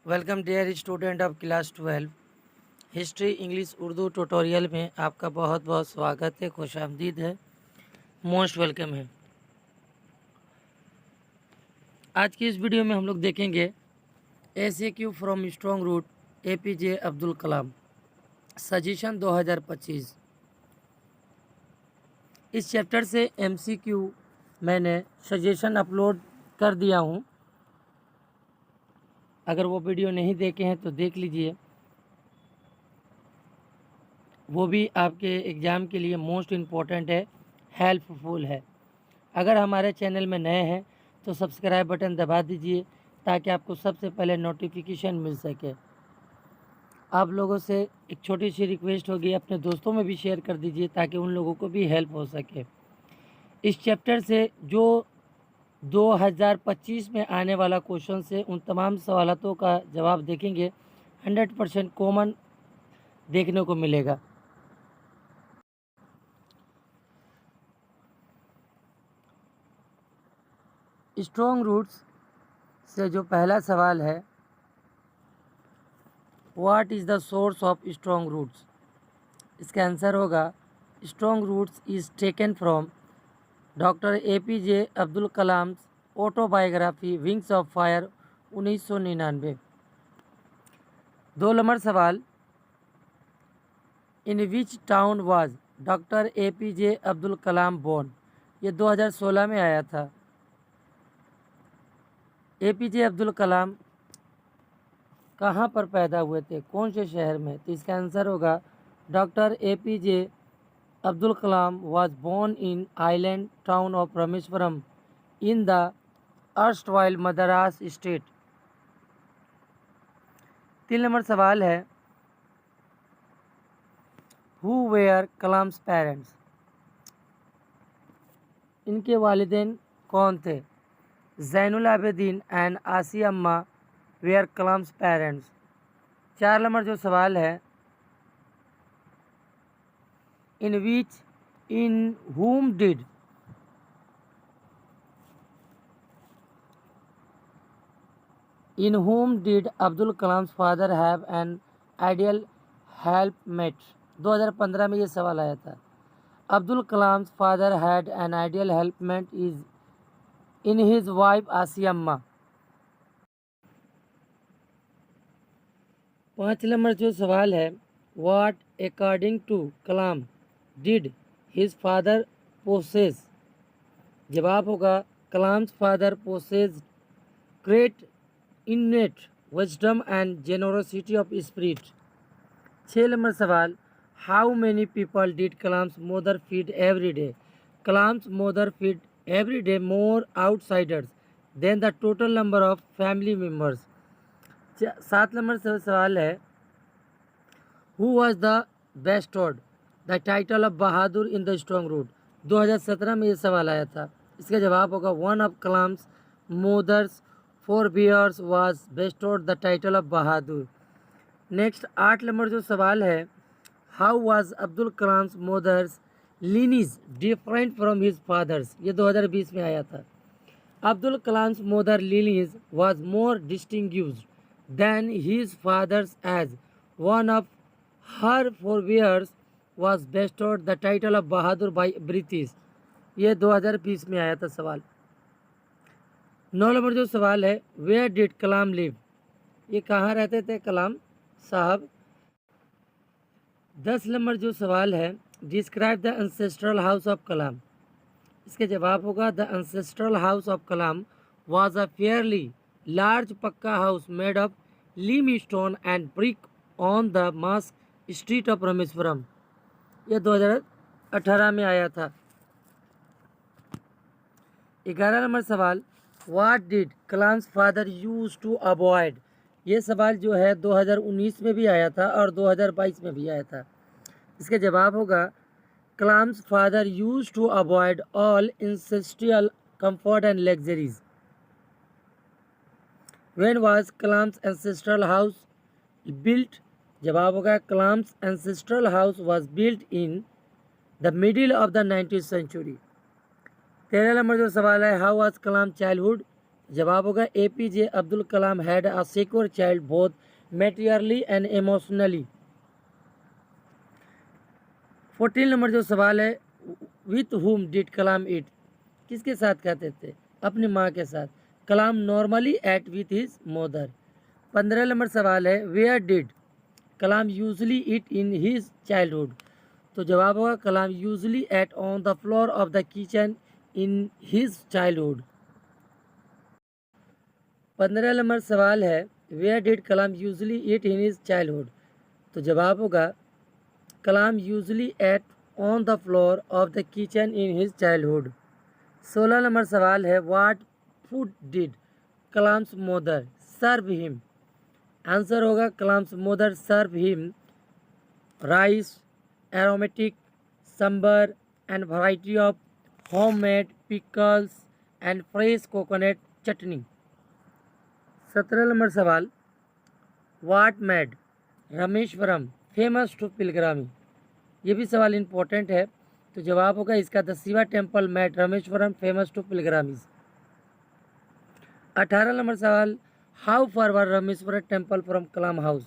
Welcome dear student of class 12। History English Urdu tutorial में आपका बहुत बहुत स्वागत है, खुशामदीद है, मोस्ट वेलकम है। आज की इस वीडियो में हम लोग देखेंगे SAQ from strong root APJ Abdul Kalam suggestion 2025। इस चैप्टर से एमसीक्यू मैंने सजेशन अपलोड कर दिया हूँ, अगर वो वीडियो नहीं देखे हैं तो देख लीजिए। वो भी आपके एग्ज़ाम के लिए मोस्ट इम्पॉर्टेंट है, हेल्पफुल है। अगर हमारे चैनल में नए हैं तो सब्सक्राइब बटन दबा दीजिए ताकि आपको सबसे पहले नोटिफिकेशन मिल सके। आप लोगों से एक छोटी सी रिक्वेस्ट होगी, अपने दोस्तों में भी शेयर कर दीजिए ताकि उन लोगों को भी हेल्प हो सके। इस चैप्टर से जो 2025 में आने वाला क्वेश्चन से उन तमाम सवालों का जवाब देखेंगे, 100% कॉमन देखने को मिलेगा। स्ट्रॉन्ग रूट्स से जो पहला सवाल है, what is the source of strong roots. इसका आंसर होगा strong roots is taken from doctor APJ Abdul Kalam autobiography wings of fire 1999। 2 number सवाल, in which town was doctor APJ Abdul Kalam born. ये 2016 में आया था। एपीजे अब्दुल कलाम कहाँ पर पैदा हुए थे, कौन से शहर में? तो इसका आंसर होगा doctor APJ Abdul Kalam was born in island town of Rameswaram in the erstwhile Madras state. 3 नंबर सवाल है, हु वेयर कलाम्स पेरेंट्स। इनके वालिदैन कौन थे? जैनुल आबिदीन एंड आसिया अम्मा वेयर कलाम्स पेरेंट्स। 4 नंबर जो सवाल है, in which in whom did Abdul Kalam's father have an ideal helpmate. 2015 में ये सवाल आया था। Abdul Kalam's father had an ideal helpmate is in his wife Asiya Amma. 5 number जो सवाल है, what according to Kalam did his father possess. जवाब होगा Kalam's father possess great innate wisdom and generosity of spirit. 6 number सवाल, how many people did Kalam's mother feed every day. Kalam's mother feed every day more outsiders than the total number of family members. 7 number सवाल है, who was the bestowed the title of Bahadur in the strong root. 2017 में ये सवाल आया था। इसका जवाब होगा one of Kalam's mother's forebears was bestowed the title of Bahadur. Next 8 number जो सवाल है, how was Abdul Kalam's mother's lineage different from his father's. ये 2020 में आया था। Abdul Kalam's mother lineage was more distinguished than his father's as one of her forebears was bestowed the title of Bahadur by British। ये 2020 में आया था सवाल। 9 नंबर जो सवाल है, वेयर डिड कलाम लिव। ये कहाँ रहते थे कलाम साहब। 10 नंबर जो सवाल है, describe the ancestral house of Kalam. इसके जवाब होगा the ancestral house of Kalam was a fairly large pucca house made of limestone and brick on the mosque street of Rameswaram. यह 2018 में आया था। 11 नंबर सवाल, what did Kalam's father use to avoid. ये सवाल जो है 2019 में भी आया था और 2022 में भी आया था। इसका जवाब होगा Kalam's father use to avoid all industrial comfort and luxuries. When was Kalam's ancestral house built. जवाब होगा Kalam's ancestral house was built in the middle of the 19th century. 13 नंबर जो सवाल है, हाउ वाज कलाम चाइल्डहुड। जवाब होगा APJ Abdul Kalam had a secure child both materially and emotionally. 14 number जो सवाल है, with whom did Kalam it, किसके साथ खाते थे? अपनी माँ के साथ। Kalam normally ate with his mother. 15 number सवाल है, where did Kalam usually eat in his childhood, तो जवाब होगा Kalam usually ate on the floor of the kitchen in his childhood. 15 number सवाल है, where did Kalam usually eat in his childhood, तो जवाब होगा Kalam usually ate on the floor of the kitchen in his childhood. 16 number सवाल है, what food did Kalam's mother serve him, answer होगा Kalam's mother serve him rice, aromatic, sambar and variety of homemade pickles and fresh coconut chutney. 17 number सवाल, what made Rameswaram famous to pilgrims, ये भी सवाल important है, तो जवाब होगा इसका the Shiva temple made Rameswaram famous to pilgrims. 18 number सवाल, how far were Rameswaram temple from Kalam house,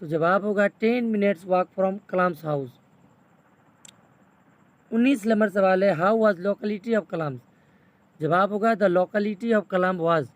तो जवाब होगा 10 minutes walk from Kalam's house. 19 number सवाल है, हाउ वाज लोकेलिटी ऑफ कलाम, जवाब होगा the locality of Kalam was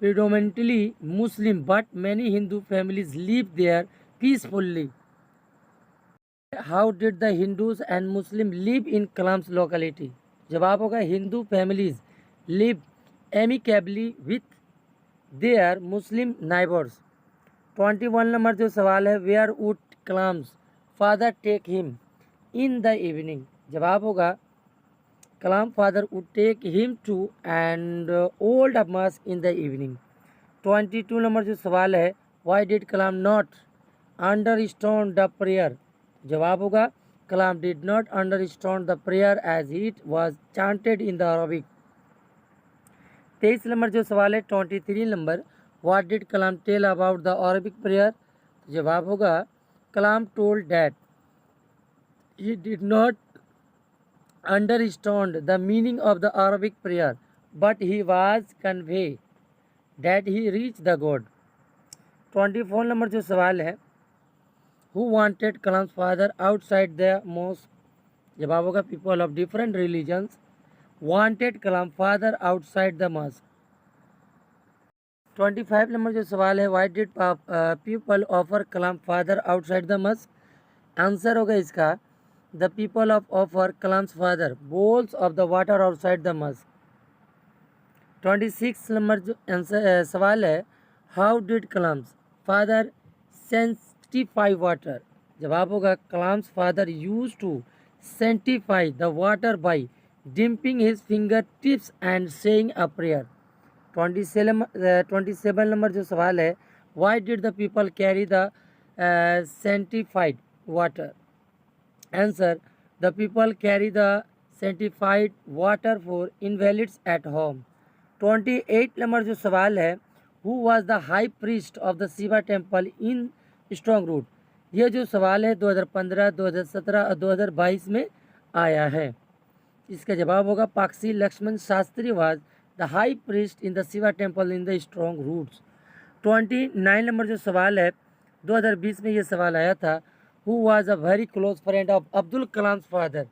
predominantly Muslim but many Hindu families live there peacefully. How did the Hindus and Muslims live in Kalam's locality? जवाब होगा Hindu families live amicably with their Muslim neighbors. 21 number जो सवाल है, where would Kalam's father take him in the evening, जवाब होगा Kalam father would take him to and old mosque in the evening. 22 number जो सवाल है, why did Kalam not understand the prayer, जवाब होगा कलाम did not understand the prayer as it was chanted in the Arabic. 23 number जो सवाल है, 23 number, what did Kalam tell about the Arabic prayer, जवाब होगा कलाम told that he did not understand the meaning of the Arabic prayer, but he was conveyed that he reached the God. 24 number जो सवाल है, who wanted Kalam's father outside the mosque, जवाब होगा people of different religions wanted Kalam father outside the mosque. 25 number जो सवाल है, why did people offer Kalam father outside the mosque, answer होगा इसका the people of offer Kalam's father bowls of the water outside the mosque. 26 number जो answer सवाल है, how did Kalam's father sanctify water, जवाब होगा Kalam's father use to sanctify the water by dipping his fingertips and saying a prayer. 27 number जो सवाल है, why did the people carry the sanctified water, answer the people carry the sanctified water for invalids at home. 28 number जो सवाल है, who was the high priest of the Shiva temple in strong root, ये जो सवाल है 2015, 2017 और 2022 में आया है, इसका जवाब होगा Pakshi Lakshman Shastri was the high priest in the Shiva temple in the strong roots. 29 नंबर जो सवाल है, 2020 में ये सवाल आया था, who was a very close friend of Abdul Kalam father,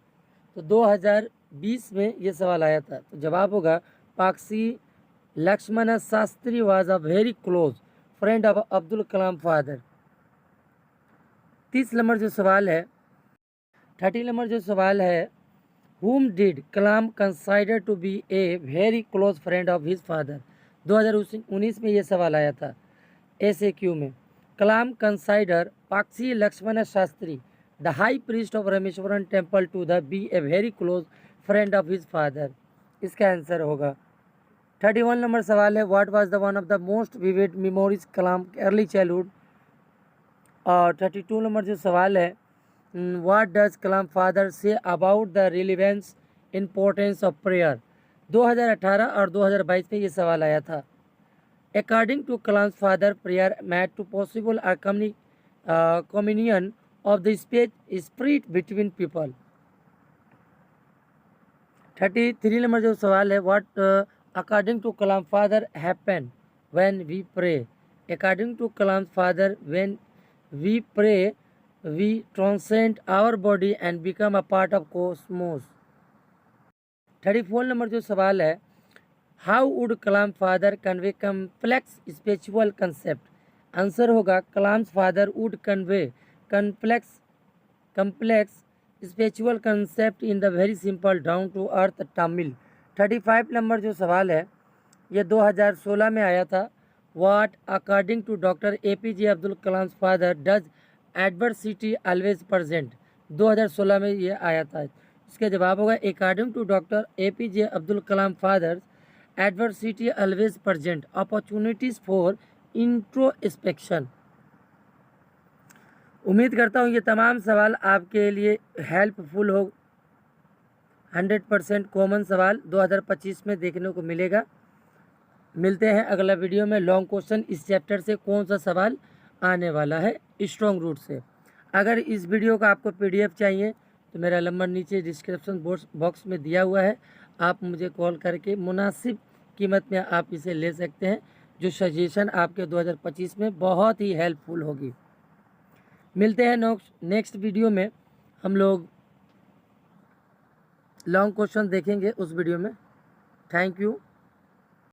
तो 2020 में ये सवाल आया था, तो जवाब होगा Pakshi Lakshman Shastri was a very close friend of Abdul Kalam father. 30 नंबर जो सवाल है, 30 नंबर जो सवाल है, whom did Kalam consider to be a very close friend of his father, 2019 में ये सवाल आया था SAQ में. Kalam consider Pakshi Lakshman Shastri the high priest of Rameswaram temple to the be a very close friend of his father, इसका आंसर होगा. 31 नंबर सवाल है, what was the one of the most vivid memories Kalam early childhood. और 32 नंबर जो सवाल है, what does Kalam father say about the relevance importance of prayer, 2018 और 2022 में ये सवाल आया था. According to Kalam's father prayer made to possible a communion of the spirit between people. 33 नंबर जो सवाल है, what according to Kalam father happen when we pray. According to Kalam's father, when we pray, we transcend our body and become a part of cosmos. 34 number जो सवाल है, how would Kalam father convey complex spiritual concept? Answer होगा Kalam father would convey complex spiritual concept in the very simple down to earth Tamil. 35 number जो सवाल है ये 2016 में आया था। What according to doctor APJ Abdul Kalam father does adversity always present? 2016 में ये आया था। इसका जवाब होगा according to doctor APJ Abdul Kalam father adversity always present opportunities for introspection. उम्मीद करता हूँ ये तमाम सवाल आपके लिए हेल्पफुल हो। 100% कॉमन सवाल 2025 में देखने को मिलेगा। मिलते हैं अगला वीडियो में। लॉन्ग क्वेश्चन इस चैप्टर से कौन सा सवाल आने वाला है स्ट्रॉन्ग रूट से। अगर इस वीडियो का आपको PDF चाहिए तो मेरा नंबर नीचे डिस्क्रिप्शन बॉक्स में दिया हुआ है, आप मुझे कॉल करके मुनासिब कीमत में आप इसे ले सकते हैं, जो सजेशन आपके 2025 में बहुत ही हेल्पफुल होगी। मिलते हैं नेक्स्ट वीडियो में। हम लोग लॉन्ग क्वेश्चन देखेंगे उस वीडियो में। Thank you.